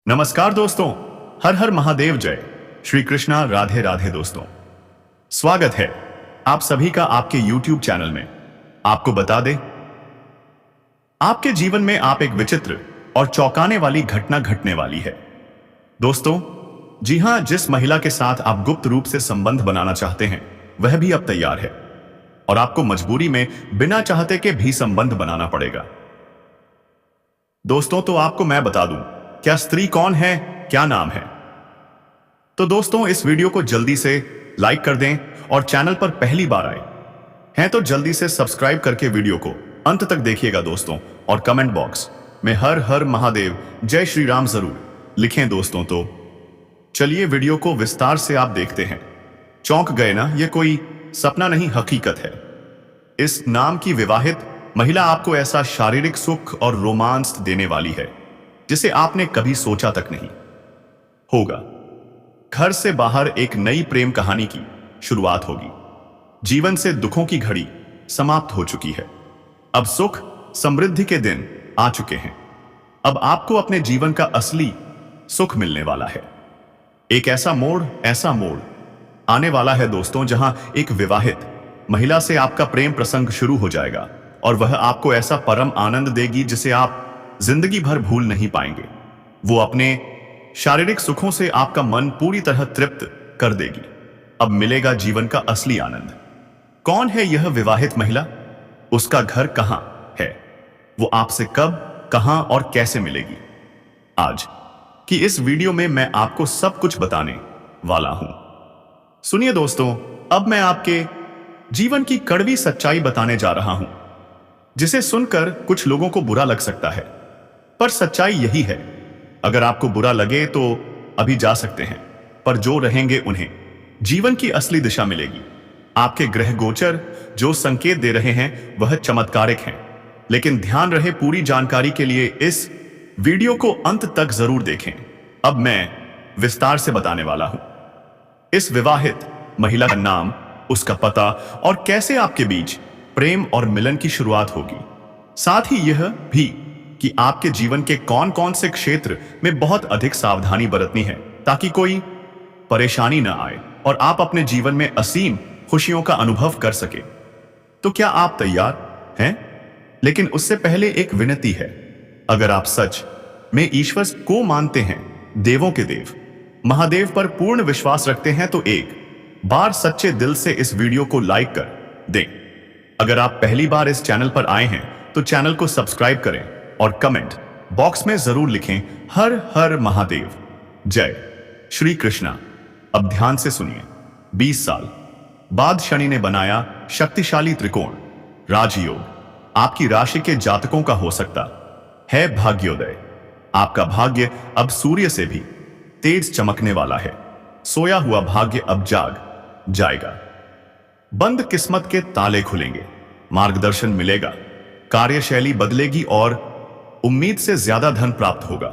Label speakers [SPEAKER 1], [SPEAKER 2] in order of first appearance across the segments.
[SPEAKER 1] नमस्कार दोस्तों। हर हर महादेव जय। श्री कृष्णा राधे राधे दोस्तों। स्वागत है आप सभी का आपके YouTube चैनल में। आपको बता दें, आपके जीवन में आप एक विचित्र और चौंकाने वाली घटना घटने वाली है दोस्तों। जी हां, जिस महिला के साथ आप गुप्त रूप से संबंध बनाना चाहते हैं वह भी अब तैयार है और आपको मजबूरी में बिना चाहते के भी संबंध बनाना पड़ेगा दोस्तों। तो आपको मैं बता दूं, क्या स्त्री कौन है, क्या नाम है। तो दोस्तों, इस वीडियो को जल्दी से लाइक कर दें और चैनल पर पहली बार आए हैं तो जल्दी से सब्सक्राइब करके वीडियो को अंत तक देखिएगा दोस्तों। और कमेंट बॉक्स में हर हर महादेव जय श्री राम जरूर लिखें दोस्तों। तो चलिए वीडियो को विस्तार से आप देखते हैं। चौंक गए ना, ये कोई सपना नहीं, हकीकत है। इस नाम की विवाहित महिला आपको ऐसा शारीरिक सुख और रोमांस देने वाली है जिसे आपने कभी सोचा तक नहीं होगा। घर से बाहर एक नई प्रेम कहानी की शुरुआत होगी। जीवन से दुखों की घड़ी समाप्त हो चुकी है। अब सुख समृद्धि के दिन आ चुके हैं। अब आपको अपने जीवन का असली सुख मिलने वाला है। एक ऐसा मोड़ आने वाला है दोस्तों, जहां एक विवाहित महिला से आपका प्रेम प्रसंग शुरू हो जाएगा और वह आपको ऐसा परम आनंद देगी जिसे आप जिंदगी भर भूल नहीं पाएंगे। वो अपने शारीरिक सुखों से आपका मन पूरी तरह तृप्त कर देगी। अब मिलेगा जीवन का असली आनंद। कौन है यह विवाहित महिला, उसका घर कहां है, वो आपसे कब, कहां और कैसे मिलेगी, आज की इस वीडियो में मैं आपको सब कुछ बताने वाला हूं। सुनिए दोस्तों, अब मैं आपके जीवन की कड़वी सच्चाई बताने जा रहा हूं जिसे सुनकर कुछ लोगों को बुरा लग सकता है, पर सच्चाई यही है। अगर आपको बुरा लगे तो अभी जा सकते हैं, पर जो रहेंगे उन्हें जीवन की असली दिशा मिलेगी। आपके ग्रह गोचर जो संकेत दे रहे हैं वह चमत्कारिक हैं, लेकिन ध्यान रहे, पूरी जानकारी के लिए इस वीडियो को अंत तक जरूर देखें। अब मैं विस्तार से बताने वाला हूं इस विवाहित महिला का नाम, उसका पता और कैसे आपके बीच प्रेम और मिलन की शुरुआत होगी। साथ ही यह भी कि आपके जीवन के कौन कौन से क्षेत्र में बहुत अधिक सावधानी बरतनी है ताकि कोई परेशानी न आए और आप अपने जीवन में असीम खुशियों का अनुभव कर सके। तो क्या आप तैयार हैं? लेकिन उससे पहले एक विनती है। अगर आप सच में ईश्वर को मानते हैं, देवों के देव महादेव पर पूर्ण विश्वास रखते हैं, तो एक बार सच्चे दिल से इस वीडियो को लाइक कर दें। अगर आप पहली बार इस चैनल पर आए हैं तो चैनल को सब्सक्राइब करें और कमेंट बॉक्स में जरूर लिखें हर हर महादेव जय श्री कृष्णा। अब ध्यान से सुनिए। 20 साल बाद शनि ने बनाया शक्तिशाली त्रिकोण राजयोग आपकी राशि के जातकों का हो सकता है भाग्योदय। आपका भाग्य अब सूर्य से भी तेज चमकने वाला है। सोया हुआ भाग्य अब जाग जाएगा। बंद किस्मत के ताले खुलेंगे। मार्गदर्शन मिलेगा। कार्यशैली बदलेगी और उम्मीद से ज्यादा धन प्राप्त होगा।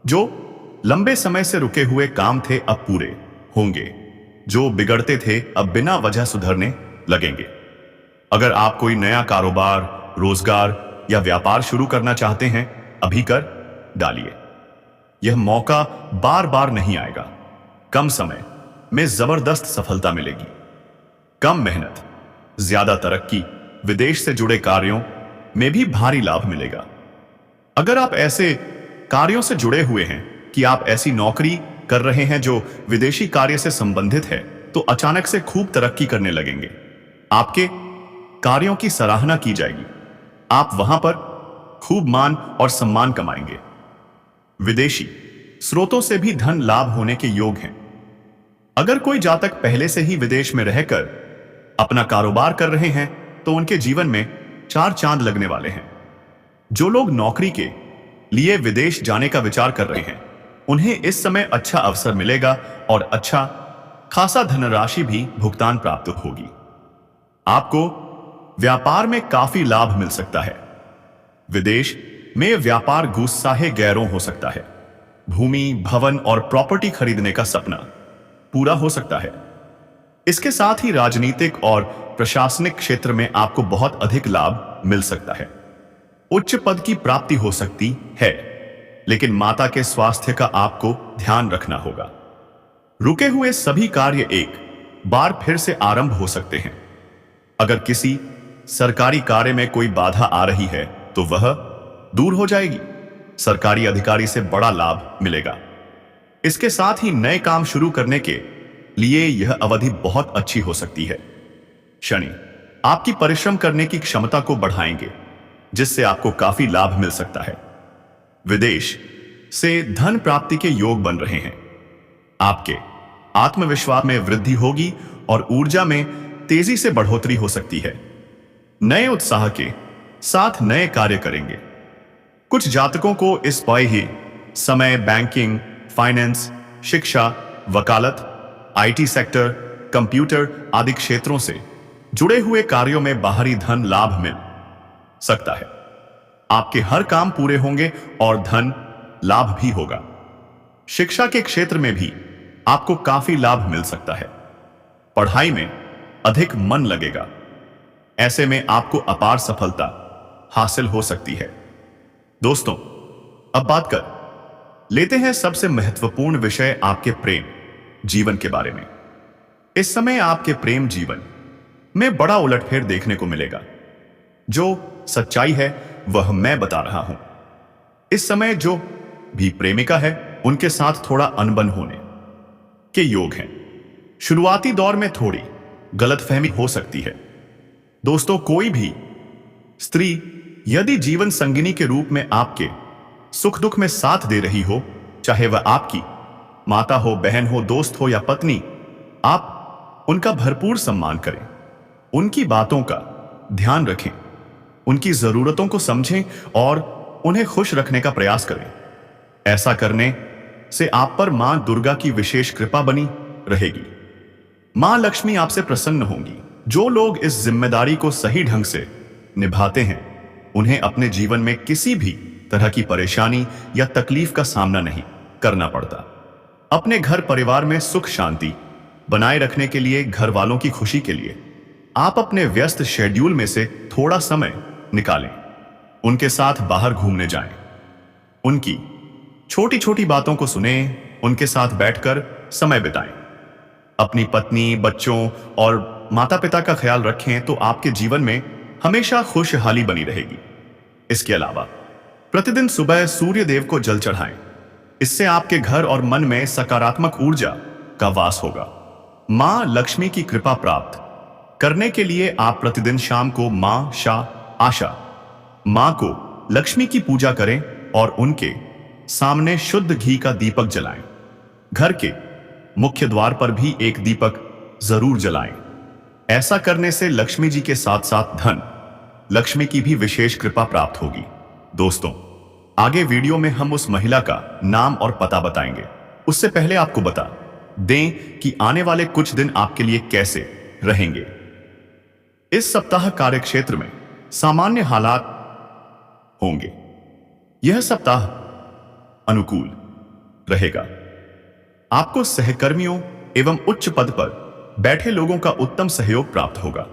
[SPEAKER 1] जो लंबे समय से रुके हुए काम थे अब पूरे होंगे। जो बिगड़ते थे अब बिना वजह सुधरने लगेंगे। अगर आप कोई नया कारोबार, रोजगार या व्यापार शुरू करना चाहते हैं, अभी कर डालिए। यह मौका बार बार नहीं आएगा। कम समय में जबरदस्त सफलता मिलेगी। कम मेहनत, ज्यादा तरक्की। विदेश से जुड़े कार्यों में भी भारी लाभ मिलेगा। अगर आप ऐसे कार्यों से जुड़े हुए हैं कि आप ऐसी नौकरी कर रहे हैं जो विदेशी कार्य से संबंधित है, तो अचानक से खूब तरक्की करने लगेंगे। आपके कार्यों की सराहना की जाएगी। आप वहां पर खूब मान और सम्मान कमाएंगे। विदेशी स्रोतों से भी धन लाभ होने के योग हैं। अगर कोई जातक पहले से ही विदेश में रहकर अपना कारोबार कर रहे हैं तो उनके जीवन में 4 चांद लगने वाले हैं। जो लोग नौकरी के लिए विदेश जाने का विचार कर रहे हैं, उन्हें इस समय अच्छा अवसर मिलेगा और अच्छा खासा धनराशि भी भुगतान प्राप्त होगी। आपको व्यापार में काफी लाभ मिल सकता है। विदेश में व्यापार गुस्साहे गैरों हो सकता है। भूमि, भवन और प्रॉपर्टी खरीदने का सपना पूरा हो सकता है। इसके साथ ही राजनीतिक और प्रशासनिक क्षेत्र में आपको बहुत अधिक लाभ मिल सकता है। उच्च पद की प्राप्ति हो सकती है। लेकिन माता के स्वास्थ्य का आपको ध्यान रखना होगा। रुके हुए सभी कार्य एक बार फिर से आरंभ हो सकते हैं। अगर किसी सरकारी कार्य में कोई बाधा आ रही है तो वह दूर हो जाएगी। सरकारी अधिकारी से बड़ा लाभ मिलेगा। इसके साथ ही नए काम शुरू करने के लिए यह अवधि बहुत अच्छी हो सकती है। शनि आपकी परिश्रम करने की क्षमता को बढ़ाएंगे, जिससे आपको काफी लाभ मिल सकता है। विदेश से धन प्राप्ति के योग बन रहे हैं। आपके आत्मविश्वास में वृद्धि होगी और ऊर्जा में तेजी से बढ़ोतरी हो सकती है। नए उत्साह के साथ नए कार्य करेंगे। कुछ जातकों को इस ही समय बैंकिंग, फाइनेंस, शिक्षा, वकालत, आईटी सेक्टर, कंप्यूटर आदि क्षेत्रों से जुड़े हुए कार्यों में बाहरी धन लाभ मिल सकता है। आपके हर काम पूरे होंगे और धन लाभ भी होगा। शिक्षा के क्षेत्र में भी आपको काफी लाभ मिल सकता है। पढ़ाई में अधिक मन लगेगा। ऐसे में आपको अपार सफलता हासिल हो सकती है। दोस्तों, अब बात कर लेते हैं सबसे महत्वपूर्ण विषय, आपके प्रेम जीवन के बारे में। इस समय आपके प्रेम जीवन में बड़ा उलटफेर देखने को मिलेगा। जो सच्चाई है वह मैं बता रहा हूं। इस समय जो भी प्रेमिका है उनके साथ थोड़ा अनबन होने के योग हैं। शुरुआती दौर में थोड़ी गलतफहमी हो सकती है। दोस्तों, कोई भी स्त्री यदि जीवन संगिनी के रूप में आपके सुख दुख में साथ दे रही हो, चाहे वह आपकी माता हो, बहन हो, दोस्त हो या पत्नी, आप उनका भरपूर सम्मान करें। उनकी बातों का ध्यान रखें, उनकी जरूरतों को समझें और उन्हें खुश रखने का प्रयास करें। ऐसा करने से आप पर मां दुर्गा की विशेष कृपा बनी रहेगी। मां लक्ष्मी आपसे प्रसन्न होंगी। जो लोग इस जिम्मेदारी को सही ढंग से निभाते हैं उन्हें अपने जीवन में किसी भी तरह की परेशानी या तकलीफ का सामना नहीं करना पड़ता। अपने घर परिवार में सुख शांति बनाए रखने के लिए, घर वालों की खुशी के लिए आप अपने व्यस्त शेड्यूल में से थोड़ा समय निकालें। उनके साथ बाहर घूमने जाएं, उनकी छोटी छोटी बातों को सुनें, उनके साथ बैठकर समय बिताएं। अपनी पत्नी, बच्चों और माता पिता का ख्याल रखें तो आपके जीवन में हमेशा खुशहाली बनी रहेगी। इसके अलावा प्रतिदिन सुबह सूर्य देव को जल चढ़ाएं। इससे आपके घर और मन में सकारात्मक ऊर्जा का वास होगा। मां लक्ष्मी की कृपा प्राप्त करने के लिए आप प्रतिदिन शाम को मां को लक्ष्मी की पूजा करें और उनके सामने शुद्ध घी का दीपक जलाएं। घर के मुख्य द्वार पर भी एक दीपक जरूर जलाएं। ऐसा करने से लक्ष्मी जी के साथ साथ धन लक्ष्मी की भी विशेष कृपा प्राप्त होगी। दोस्तों, आगे वीडियो में हम उस महिला का नाम और पता बताएंगे। उससे पहले आपको बता दें कि आने वाले कुछ दिन आपके लिए कैसे रहेंगे। इस सप्ताह कार्यक्षेत्र में सामान्य हालात होंगे। यह सप्ताह अनुकूल रहेगा। आपको सहकर्मियों एवं उच्च पद पर बैठे लोगों का उत्तम सहयोग प्राप्त होगा।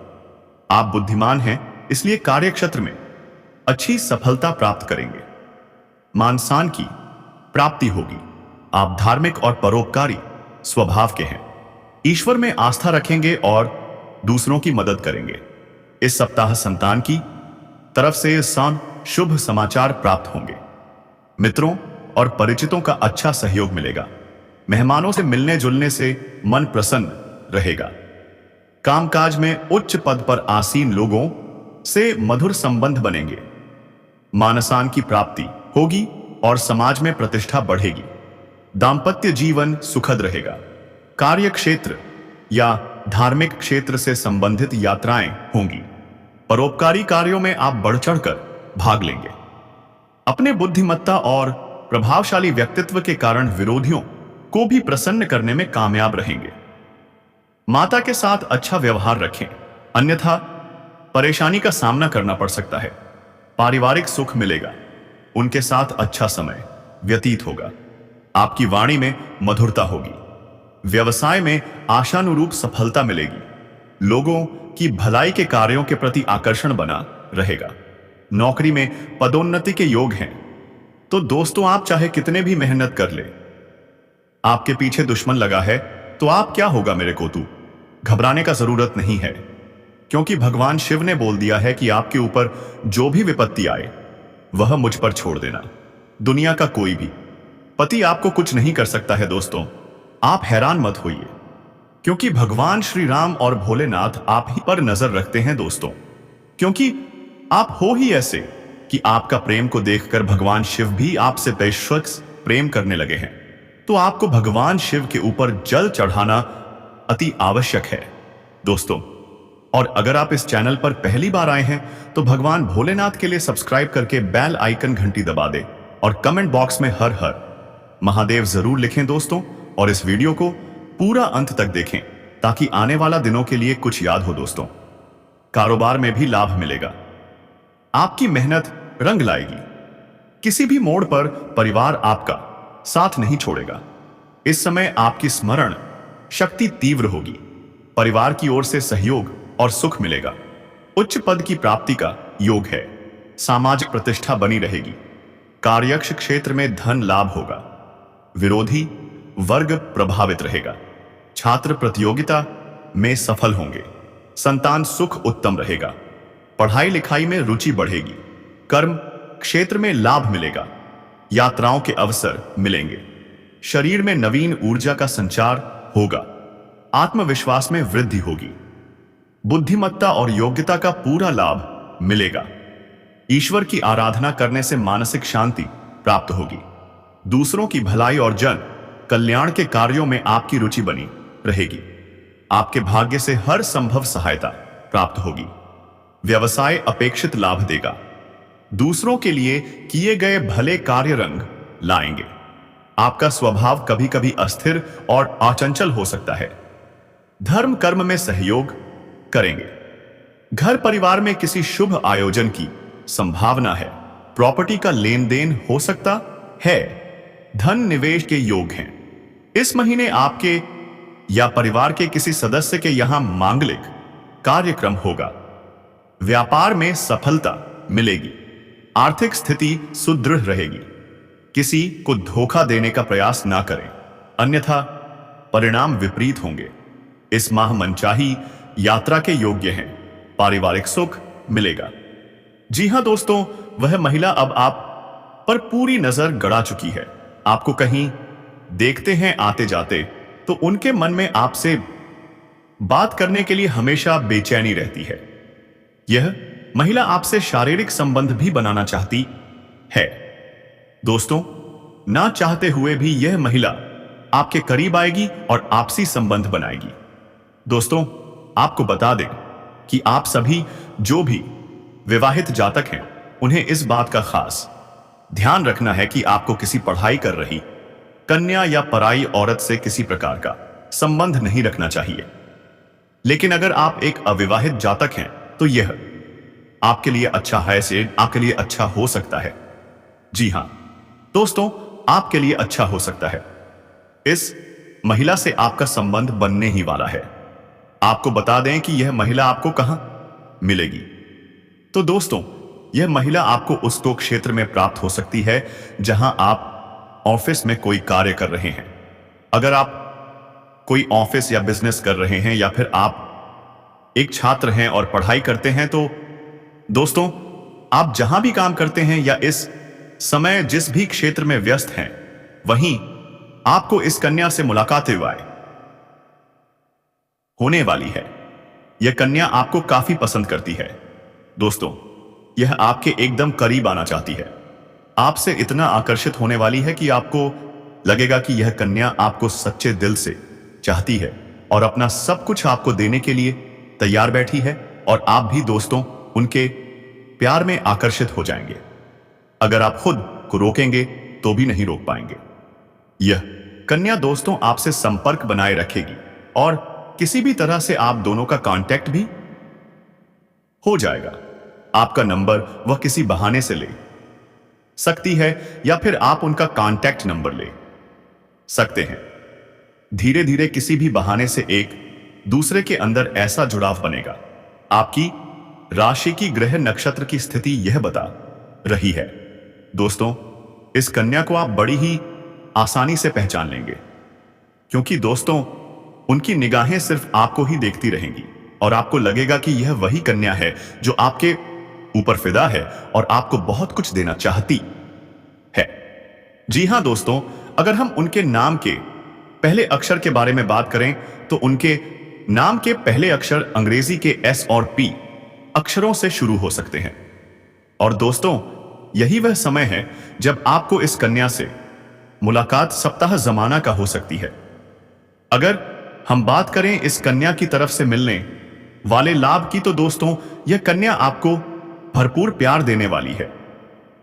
[SPEAKER 1] आप बुद्धिमान हैं, इसलिए कार्यक्षेत्र में अच्छी सफलता प्राप्त करेंगे। मान सम्मान की प्राप्ति होगी। आप धार्मिक और परोपकारी स्वभाव के हैं। ईश्वर में आस्था रखेंगे और दूसरों की मदद करेंगे। इस सप्ताह संतान की तरफ से शुभ समाचार प्राप्त होंगे। मित्रों और परिचितों का अच्छा सहयोग मिलेगा। मेहमानों से मिलने जुलने से मन प्रसन्न रहेगा। कामकाज में उच्च पद पर आसीन लोगों से मधुर संबंध बनेंगे। मानसान की प्राप्ति होगी और समाज में प्रतिष्ठा बढ़ेगी। दाम्पत्य जीवन सुखद रहेगा। कार्य क्षेत्र या धार्मिक क्षेत्र से संबंधित यात्राएं होंगी। परोपकारी कार्यों में आप बढ़ चढ़कर भाग लेंगे। अपने बुद्धिमत्ता और प्रभावशाली व्यक्तित्व के कारण विरोधियों को भी प्रसन्न करने में कामयाब रहेंगे। माता के साथ अच्छा व्यवहार रखें, अन्यथा परेशानी का सामना करना पड़ सकता है। पारिवारिक सुख मिलेगा। उनके साथ अच्छा समय व्यतीत होगा। आपकी वाणी में मधुरता होगी। व्यवसाय में आशानुरूप सफलता मिलेगी। लोगों की भलाई के कार्यों के प्रति आकर्षण बना रहेगा। नौकरी में पदोन्नति के योग हैं, तो दोस्तों आप चाहे कितने भी मेहनत कर ले, आपके पीछे दुश्मन लगा है तो आप क्या होगा मेरे कोतू, घबराने का जरूरत नहीं है, क्योंकि भगवान शिव ने बोल दिया है कि आपके ऊपर जो भी विपत्ति आए वह मुझ पर छोड़ देना। दुनिया का कोई भी पति आपको कुछ नहीं कर सकता है। दोस्तों आप हैरान मत होइए, क्योंकि भगवान श्री राम और भोलेनाथ आप ही पर नजर रखते हैं दोस्तों, क्योंकि आप हो ही ऐसे कि आपका प्रेम को देखकर भगवान शिव भी आपसे बेशक प्रेम करने लगे हैं। तो आपको भगवान शिव के ऊपर जल चढ़ाना अति आवश्यक है दोस्तों। और अगर आप इस चैनल पर पहली बार आए हैं तो भगवान भोलेनाथ के लिए सब्सक्राइब करके बेल आइकन घंटी दबा दें और कमेंट बॉक्स में हर हर महादेव जरूर लिखें दोस्तों। और इस वीडियो को पूरा अंत तक देखें ताकि आने वाला दिनों के लिए कुछ याद हो दोस्तों। कारोबार में भी लाभ मिलेगा, आपकी मेहनत रंग लाएगी। किसी भी मोड़ पर परिवार आपका साथ नहीं छोड़ेगा। इस समय आपकी स्मरण शक्ति तीव्र होगी, परिवार की ओर से सहयोग और सुख मिलेगा। उच्च पद की प्राप्ति का योग है, सामाजिक प्रतिष्ठा बनी रहेगी, कार्यक्ष क्षेत्र में धन लाभ होगा, विरोधी वर्ग प्रभावित रहेगा, छात्र प्रतियोगिता में सफल होंगे, संतान सुख उत्तम रहेगा, पढ़ाई लिखाई में रुचि बढ़ेगी, कर्म क्षेत्र में लाभ मिलेगा, यात्राओं के अवसर मिलेंगे, शरीर में नवीन ऊर्जा का संचार होगा, आत्मविश्वास में वृद्धि होगी, बुद्धिमत्ता और योग्यता का पूरा लाभ मिलेगा, ईश्वर की आराधना करने से मानसिक शांति प्राप्त होगी, दूसरों की भलाई और जन कल्याण के कार्यों में आपकी रुचि बनी रहेगी, आपके भाग्य से हर संभव सहायता प्राप्त होगी, व्यवसाय अपेक्षित लाभ देगा, दूसरों के लिए किए गए भले कार्य रंग लाएंगे, आपका स्वभाव कभी कभी अस्थिर और अचंचल हो सकता है, धर्म कर्म में सहयोग करेंगे, घर परिवार में किसी शुभ आयोजन की संभावना है, प्रॉपर्टी का लेन देन हो सकता है, धन निवेश के योग हैं। इस महीने आपके या परिवार के किसी सदस्य के यहां मांगलिक कार्यक्रम होगा, व्यापार में सफलता मिलेगी, आर्थिक स्थिति सुदृढ़ रहेगी, किसी को धोखा देने का प्रयास ना करें, अन्यथा परिणाम विपरीत होंगे। इस माह मनचाही यात्रा के योग्य हैं, पारिवारिक सुख मिलेगा। जी हां दोस्तों, वह महिला अब आप पर पूरी नजर गड़ा चुकी है, आपको कहीं देखते हैं आते जाते तो उनके मन में आपसे बात करने के लिए हमेशा बेचैनी रहती है। यह महिला आपसे शारीरिक संबंध भी बनाना चाहती है दोस्तों, ना चाहते हुए भी यह महिला आपके करीब आएगी और आपसी संबंध बनाएगी। दोस्तों आपको बता दें कि आप सभी जो भी विवाहित जातक हैं उन्हें इस बात का खास ध्यान रखना है कि आपको किसी पढ़ाई कर रही कन्या या पराई औरत से किसी प्रकार का संबंध नहीं रखना चाहिए। लेकिन अगर आप एक अविवाहित जातक हैं तो यह आपके लिए अच्छा है, से आपके लिए अच्छा हो सकता है। जी हां दोस्तों, आपके लिए अच्छा हो सकता है। इस महिला से आपका संबंध बनने ही वाला है। आपको बता दें कि यह महिला आपको कहां मिलेगी। तो दोस्तों यह महिला आपको उस तो क्षेत्र में प्राप्त हो सकती है जहां आप ऑफिस में कोई कार्य कर रहे हैं। अगर आप कोई ऑफिस या बिजनेस कर रहे हैं या फिर आप एक छात्र हैं और पढ़ाई करते हैं, तो दोस्तों आप जहां भी काम करते हैं या इस समय जिस भी क्षेत्र में व्यस्त हैं, वहीं आपको इस कन्या से मुलाकात होने वाली है। यह कन्या आपको काफी पसंद करती है दोस्तों, यह आपके एकदम करीब आना चाहती है, आपसे इतना आकर्षित होने वाली है कि आपको लगेगा कि यह कन्या आपको सच्चे दिल से चाहती है और अपना सब कुछ आपको देने के लिए तैयार बैठी है, और आप भी दोस्तों उनके प्यार में आकर्षित हो जाएंगे। अगर आप खुद को रोकेंगे तो भी नहीं रोक पाएंगे। यह कन्या दोस्तों आपसे संपर्क बनाए रखेगी और किसी भी तरह से आप दोनों का कांटेक्ट भी हो जाएगा। आपका नंबर वह किसी बहाने से ले सकती है या फिर आप उनका कांटेक्ट नंबर ले सकते हैं। धीरे धीरे किसी भी बहाने से एक दूसरे के अंदर ऐसा जुड़ाव बनेगा। आपकी राशि की ग्रह नक्षत्र की स्थिति यह बता रही है दोस्तों इस कन्या को आप बड़ी ही आसानी से पहचान लेंगे, क्योंकि दोस्तों उनकी निगाहें सिर्फ आपको ही देखती रहेंगी और आपको लगेगा कि यह वही कन्या है जो आपके ऊपर फिदा है और आपको बहुत कुछ देना चाहती है। जी हां दोस्तों, अगर हम उनके नाम के पहले अक्षर के बारे में बात करें तो उनके नाम के पहले अक्षर अंग्रेजी के एस और पी अक्षरों से शुरू हो सकते हैं। और दोस्तों यही वह समय है जब आपको इस कन्या से मुलाकात सप्ताह जमाना का हो सकती है। अगर हम बात करें इस कन्या की तरफ से मिलने वाले लाभ की, तो दोस्तों यह कन्या आपको भरपूर प्यार देने वाली है।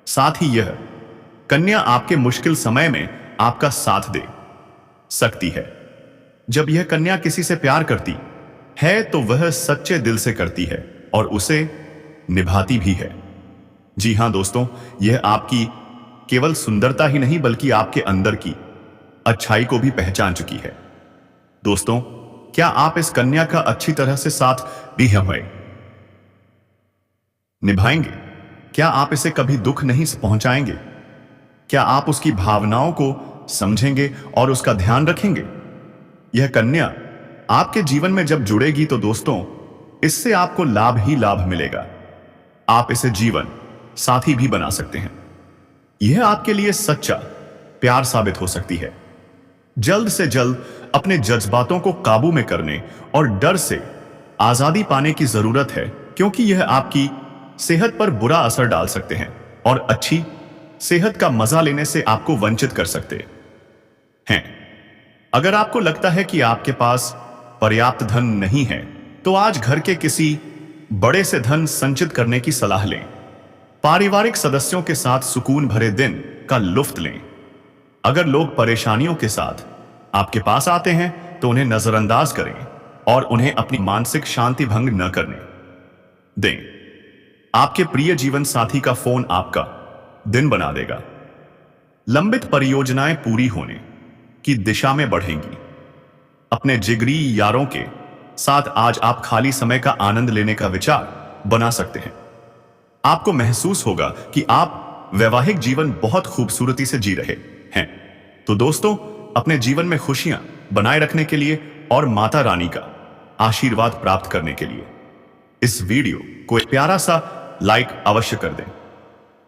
[SPEAKER 1] साथ ही यह कन्या आपके मुश्किल समय में आपका साथ दे सकती है। जब यह कन्या किसी से प्यार करती है तो वह सच्चे दिल से करती है और उसे निभाती भी है। जी हां दोस्तों, यह आपकी केवल सुंदरता ही नहीं बल्कि आपके अंदर की अच्छाई को भी पहचान चुकी है। दोस्तों, क्या आप इस कन्या का अच्छी तरह से साथ भी निभाएंगे? क्या आप इसे कभी दुख नहीं पहुंचाएंगे? क्या आप उसकी भावनाओं को समझेंगे और उसका ध्यान रखेंगे? यह कन्या आपके जीवन में जब जुड़ेगी तो दोस्तों इससे आपको लाभ ही लाभ मिलेगा। आप इसे जीवन साथी भी बना सकते हैं। यह आपके लिए सच्चा प्यार साबित हो सकती है। जल्द से जल्द अपने जज्बातों को काबू में करने और डर से आजादी पाने की जरूरत है, क्योंकि यह आपकी सेहत पर बुरा असर डाल सकते हैं और अच्छी सेहत का मजा लेने से आपको वंचित कर सकते हैं। अगर आपको लगता है कि आपके पास पर्याप्त धन नहीं है तो आज घर के किसी बड़े से धन संचित करने की सलाह लें। पारिवारिक सदस्यों के साथ सुकून भरे दिन का लुत्फ लें। अगर लोग परेशानियों के साथ आपके पास आते हैं तो उन्हें नजरअंदाज करें और उन्हें अपनी मानसिक शांति भंग न करने दें। आपके प्रिय जीवन साथी का फोन आपका दिन बना देगा। लंबित परियोजनाएं पूरी होने की दिशा में बढ़ेंगी। अपने जिगरी यारों के साथ आज आप खाली समय का आनंद लेने का विचार बना सकते हैं। आपको महसूस होगा कि आप वैवाहिक जीवन बहुत खूबसूरती से जी रहे हैं। तो दोस्तों, अपने जीवन में खुशियां बनाए रखने के लिए और माता रानी का आशीर्वाद प्राप्त करने के लिए इस वीडियो को एक प्यारा सा लाइक अवश्य कर दें।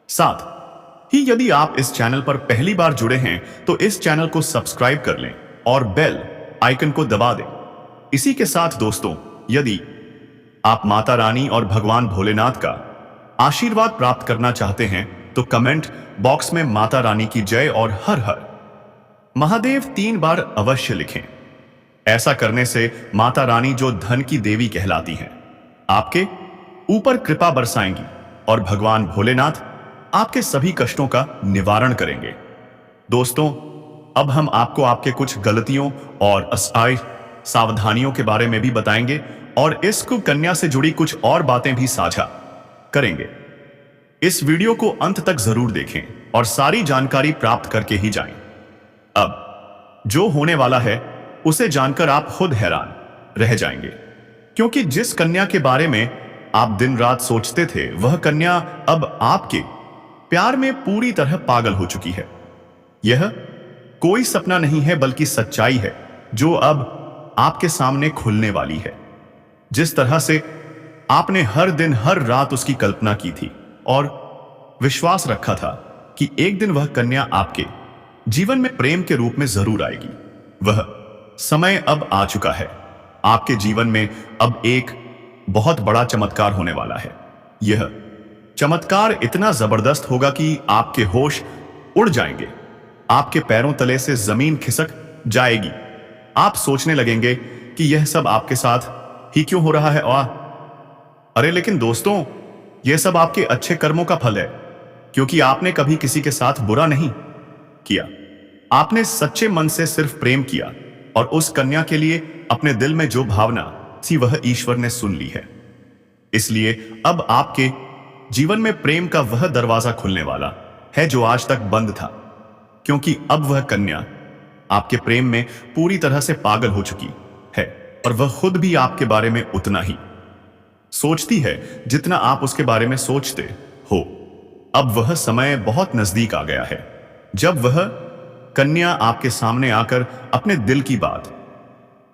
[SPEAKER 1] साथ ही यदि आप इस चैनल पर पहली बार जुड़े हैं तो इस चैनल को सब्सक्राइब कर लें और बेल आइकन को दबा दें। इसी के साथ दोस्तों, यदि आप माता रानी और भगवान भोलेनाथ का आशीर्वाद प्राप्त करना चाहते हैं तो कमेंट बॉक्स में माता रानी की जय और हर हर महादेव 3 बार अवश्य लिखें। ऐसा करने से माता रानी, जो धन की देवी कहलाती हैं, आपके ऊपर कृपा बरसाएंगी और भगवान भोलेनाथ आपके सभी कष्टों का निवारण करेंगे। दोस्तों, अब हम आपको आपके कुछ गलतियों और अस्थायी सावधानियों के बारे में भी बताएंगे और इस कन्या से जुड़ी कुछ और बातें भी साझा करेंगे। इस वीडियो को अंत तक जरूर देखें और सारी जानकारी प्राप्त करके ही जाएं। अब जो होने वाला है उसे जानकर आप खुद हैरान रह जाएंगे, क्योंकि जिस कन्या के बारे में आप दिन रात सोचते थे वह कन्या अब आपके प्यार में पूरी तरह पागल हो चुकी है। यह कोई सपना नहीं है बल्कि सच्चाई है जो अब आपके सामने खुलने वाली है। जिस तरह से आपने हर दिन हर रात उसकी कल्पना की थी और विश्वास रखा था कि एक दिन वह कन्या आपके जीवन में प्रेम के रूप में जरूर आएगी, वह समय अब आ चुका है। आपके जीवन में अब एक बहुत बड़ा चमत्कार होने वाला है। यह चमत्कार इतना जबरदस्त होगा कि आपके होश उड़ जाएंगे, आपके पैरों तले से जमीन खिसक जाएगी। आप सोचने लगेंगे कि यह सब आपके साथ ही क्यों हो रहा है। अरे लेकिन दोस्तों, यह सब आपके अच्छे कर्मों का फल है, क्योंकि आपने कभी किसी के साथ बुरा नहीं किया। आपने सच्चे मन से सिर्फ प्रेम किया और उस कन्या के लिए अपने दिल में जो भावना थी वह ईश्वर ने सुन ली है। इसलिए अब आपके जीवन में प्रेम का वह दरवाजा खुलने वाला है जो आज तक बंद था, क्योंकि अब वह कन्या आपके प्रेम में पूरी तरह से पागल हो चुकी है और वह खुद भी आपके बारे में उतना ही सोचती है जितना आप उसके बारे में सोचते हो। अब वह समय बहुत नजदीक आ गया है जब वह कन्या आपके सामने आकर अपने दिल की बात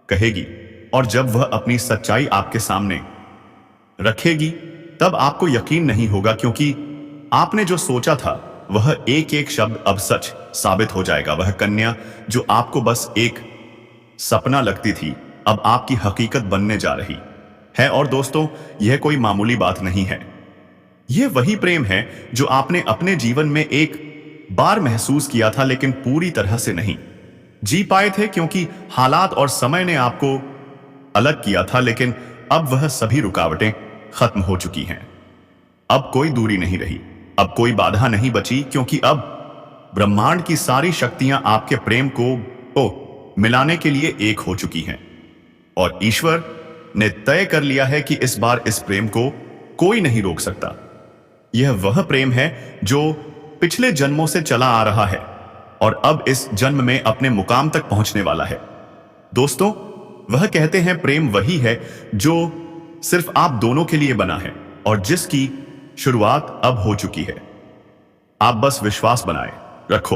[SPEAKER 1] कहेगी और जब वह अपनी सच्चाई आपके सामने रखेगी, तब आपको यकीन नहीं होगा, क्योंकि आपने जो सोचा था वह एक एक शब्द अब सच साबित हो जाएगा। वह कन्या जो आपको बस एक सपना लगती थी, अब आपकी हकीकत बनने जा रही है। और दोस्तों, यह कोई मामूली बात नहीं है। यह वही प्रेम है जो आपने अपने जीवन में एक बार महसूस किया था, लेकिन पूरी तरह से नहीं जी पाए थे, क्योंकि हालात और समय ने आपको अलग किया था। लेकिन अब वह सभी रुकावटें खत्म हो चुकी हैं। अब कोई दूरी नहीं रही, अब कोई बाधा नहीं बची, क्योंकि अब ब्रह्मांड की सारी शक्तियां आपके प्रेम को मिलाने के लिए एक हो चुकी हैं। और ईश्वर ने तय कर लिया है कि इस बार इस प्रेम को कोई नहीं रोक सकता। यह वह प्रेम है जो पिछले जन्मों से चला आ रहा है और अब इस जन्म में अपने मुकाम तक पहुंचने वाला है। दोस्तों, वह कहते हैं प्रेम वही है जो सिर्फ आप दोनों के लिए बना है और जिसकी शुरुआत अब हो चुकी है। आप बस विश्वास बनाए रखो,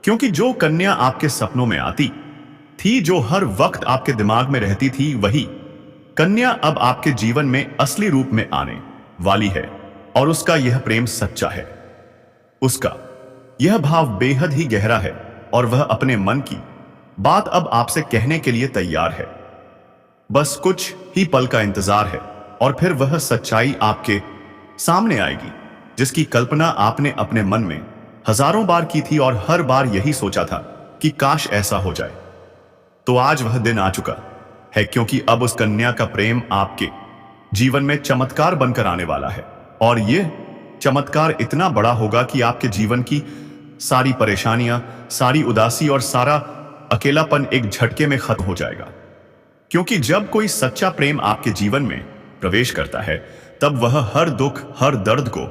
[SPEAKER 1] क्योंकि जो कन्या आपके सपनों में आती थी, जो हर वक्त आपके दिमाग में रहती थी, वही कन्या अब आपके जीवन में असली रूप में आने वाली है। और उसका यह प्रेम सच्चा है, उसका यह भाव बेहद ही गहरा है और वह अपने मन की बात अब आपसे कहने के लिए तैयार है। बस कुछ ही पल का इंतजार है और फिर वह सच्चाई आपके सामने आएगी, जिसकी कल्पना आपने अपने मन में हजारों बार की थी और हर बार यही सोचा था कि काश ऐसा हो जाए। तो आज वह दिन आ चुका है, क्योंकि अब उस कन्या का प्रेम आपके जीवन में चमत्कार बनकर आने वाला है। और यह चमत्कार इतना बड़ा होगा कि आपके जीवन की सारी परेशानियां, सारी उदासी और सारा अकेलापन एक झटके में खत्म हो जाएगा। क्योंकि जब कोई सच्चा प्रेम आपके जीवन में प्रवेश करता है, तब वह हर दुख, हर दर्द को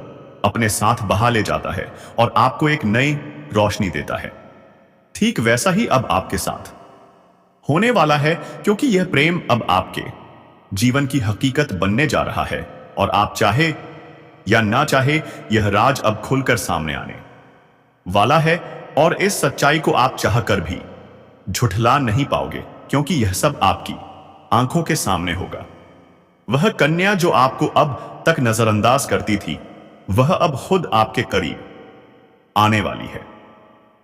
[SPEAKER 1] अपने साथ बहा ले जाता है और आपको एक नई रोशनी देता है। ठीक वैसा ही अब आपके साथ होने वाला है, क्योंकि यह प्रेम अब आपके जीवन की हकीकत बनने जा रहा है और आप चाहे या ना चाहे, यह राज अब खुलकर सामने आने वाला है। और इस सच्चाई को आप चाहकर भी झुठला नहीं पाओगे, क्योंकि यह सब आपकी आंखों के सामने होगा। वह कन्या जो आपको अब तक नजरअंदाज करती थी, वह अब खुद आपके करीब आने वाली है।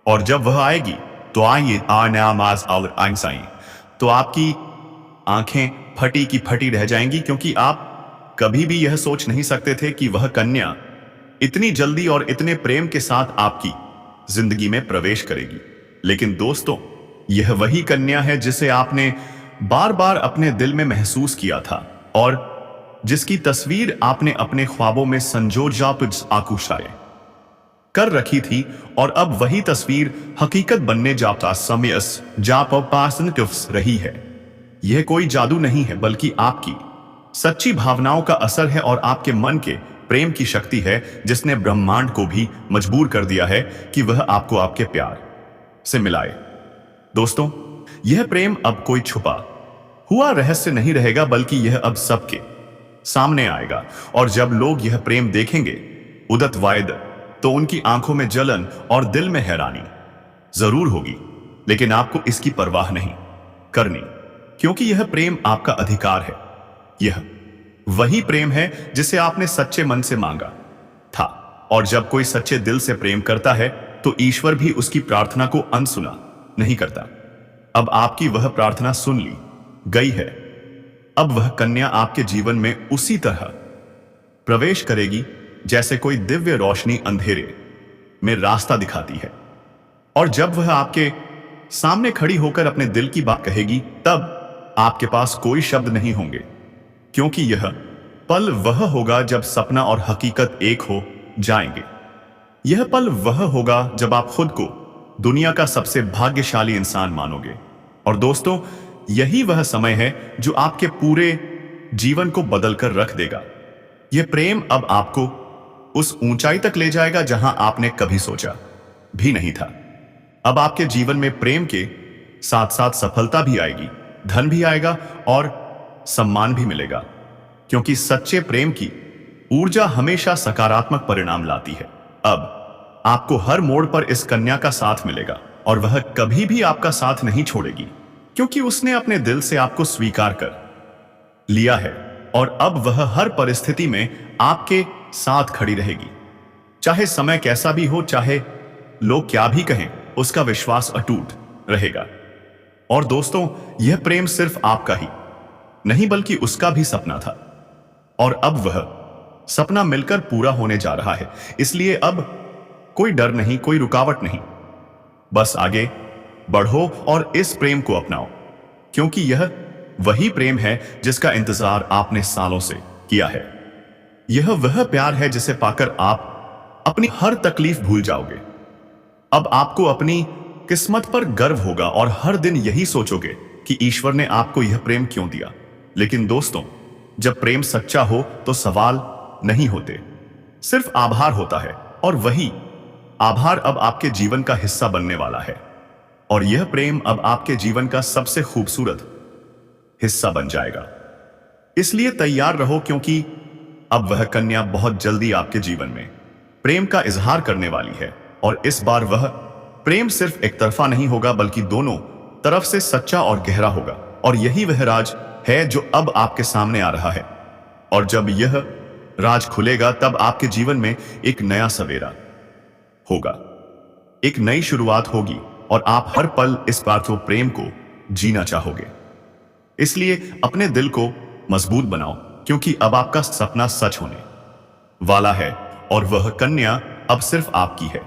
[SPEAKER 1] और जब वह आएगी तो आइए आनामाज और आइंसाई, तो आपकी आंखें फटी की फटी रह जाएंगी, क्योंकि आप कभी भी यह सोच नहीं सकते थे कि वह कन्या इतनी जल्दी और इतने प्रेम के साथ आपकी जिंदगी में प्रवेश करेगी। लेकिन दोस्तों, यह वही कन्या है जिसे आपने बार बार अपने दिल में महसूस किया था और जिसकी तस्वीर आपने अपने ख्वाबों में आकुशाए कर रखी थी। और अब वही तस्वीर हकीकत बनने जाता समय रही है। यह कोई जादू नहीं है, बल्कि आपकी सच्ची भावनाओं का असर है और आपके मन के प्रेम की शक्ति है, जिसने ब्रह्मांड को भी मजबूर कर दिया है कि वह आपको आपके प्यार से मिलाए। दोस्तों, यह प्रेम अब कोई छुपा हुआ रहस्य नहीं रहेगा, बल्कि यह अब सबके सामने आएगा। और जब लोग यह प्रेम देखेंगे उदत वायद, तो उनकी आंखों में जलन और दिल में हैरानी जरूर होगी, लेकिन आपको इसकी परवाह नहीं करनी, क्योंकि यह प्रेम आपका अधिकार है। यह वही प्रेम है जिसे आपने सच्चे मन से मांगा था। और जब कोई सच्चे दिल से प्रेम करता है, तो ईश्वर भी उसकी प्रार्थना को अनसुना नहीं करता। अब आपकी वह प्रार्थना सुन ली गई है। अब वह कन्या आपके जीवन में उसी तरह प्रवेश करेगी जैसे कोई दिव्य रोशनी अंधेरे में रास्ता दिखाती है। और जब वह आपके सामने खड़ी होकर अपने दिल की बात कहेगी, तब आपके पास कोई शब्द नहीं होंगे, क्योंकि यह पल वह होगा जब सपना और हकीकत एक हो जाएंगे। यह पल वह होगा जब आप खुद को दुनिया का सबसे भाग्यशाली इंसान मानोगे। और दोस्तों, यही वह समय है जो आपके पूरे जीवन को बदलकर रख देगा। यह प्रेम अब आपको उस ऊंचाई तक ले जाएगा जहां आपने कभी सोचा भी नहीं था। अब आपके जीवन में प्रेम के साथ साथ सफलता भी आएगी, धन भी आएगा और सम्मान भी मिलेगा, क्योंकि सच्चे प्रेम की ऊर्जा हमेशा सकारात्मक परिणाम लाती है। अब आपको हर मोड़ पर इस कन्या का साथ मिलेगा और वह कभी भी आपका साथ नहीं छोड़ेगी, क्योंकि उसने अपने दिल से आपको स्वीकार कर लिया है और अब वह हर परिस्थिति में आपके साथ खड़ी रहेगी। चाहे समय कैसा भी हो, चाहे लोग क्या भी कहें, उसका विश्वास अटूट रहेगा। और दोस्तों, यह प्रेम सिर्फ आपका ही नहीं बल्कि उसका भी सपना था, और अब वह सपना मिलकर पूरा होने जा रहा है। इसलिए अब कोई डर नहीं, कोई रुकावट नहीं, बस आगे बढ़ो और इस प्रेम को अपनाओ, क्योंकि यह वही प्रेम है जिसका इंतजार आपने सालों से किया है। यह वह प्यार है जिसे पाकर आप अपनी हर तकलीफ भूल जाओगे। अब आपको अपनी किस्मत पर गर्व होगा और हर दिन यही सोचोगे कि ईश्वर ने आपको यह प्रेम क्यों दिया। लेकिन दोस्तों, जब प्रेम सच्चा हो तो सवाल नहीं होते, सिर्फ आभार होता है, और वही आभार अब आपके जीवन का हिस्सा बनने वाला है। और यह प्रेम अब आपके जीवन का सबसे खूबसूरत हिस्सा बन जाएगा। इसलिए तैयार रहो, क्योंकि अब वह कन्या बहुत जल्दी आपके जीवन में प्रेम का इजहार करने वाली है। और इस बार वह प्रेम सिर्फ एक तरफा नहीं होगा, बल्कि दोनों तरफ से सच्चा और गहरा होगा। और यही वह राज है जो अब आपके सामने आ रहा है। और जब यह राज खुलेगा, तब आपके जीवन में एक नया सवेरा होगा, एक नई शुरुआत होगी, और आप हर पल इस पार्थो प्रेम को जीना चाहोगे। इसलिए अपने दिल को मजबूत बनाओ, क्योंकि अब आपका सपना सच होने वाला है। और वह कन्या अब सिर्फ आपकी है,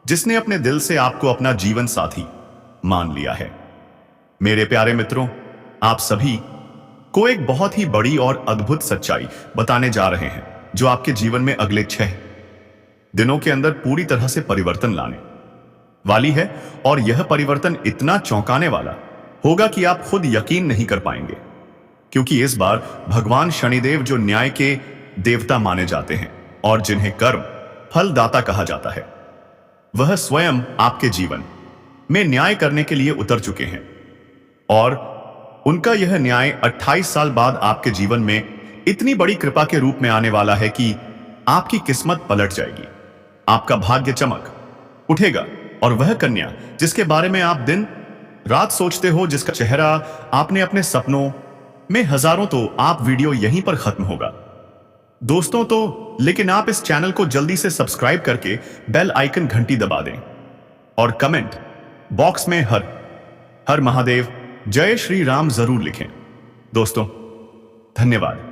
[SPEAKER 1] जिसने अपने दिल से आपको अपना जीवन साथी मान लिया है। मेरे प्यारे मित्रों, आप सभी को एक बहुत ही बड़ी और अद्भुत सच्चाई बताने जा रहे हैं, जो आपके जीवन में अगले 6 दिनों के अंदर पूरी तरह से परिवर्तन लाने वाली है। और यह परिवर्तन इतना चौंकाने वाला होगा कि आप खुद यकीन नहीं कर पाएंगे, क्योंकि इस बार भगवान शनिदेव, जो न्याय के देवता माने जाते हैं और जिन्हें कर्म फलदाता कहा जाता है, वह स्वयं आपके जीवन में न्याय करने के लिए उतर चुके हैं। और उनका यह न्याय 28 साल बाद आपके जीवन में इतनी बड़ी कृपा के रूप में आने वाला है कि आपकी किस्मत पलट जाएगी, आपका भाग्य चमक उठेगा। और वह कन्या जिसके बारे में आप दिन रात सोचते हो, जिसका चेहरा आपने अपने सपनों में हजारों, तो आप वीडियो यहीं पर खत्म होगा दोस्तों। तो लेकिन आप इस चैनल को जल्दी से सब्सक्राइब करके बेल आइकन घंटी दबा दें और कमेंट बॉक्स में हर हर महादेव, जय श्री राम जरूर लिखें। दोस्तों, धन्यवाद।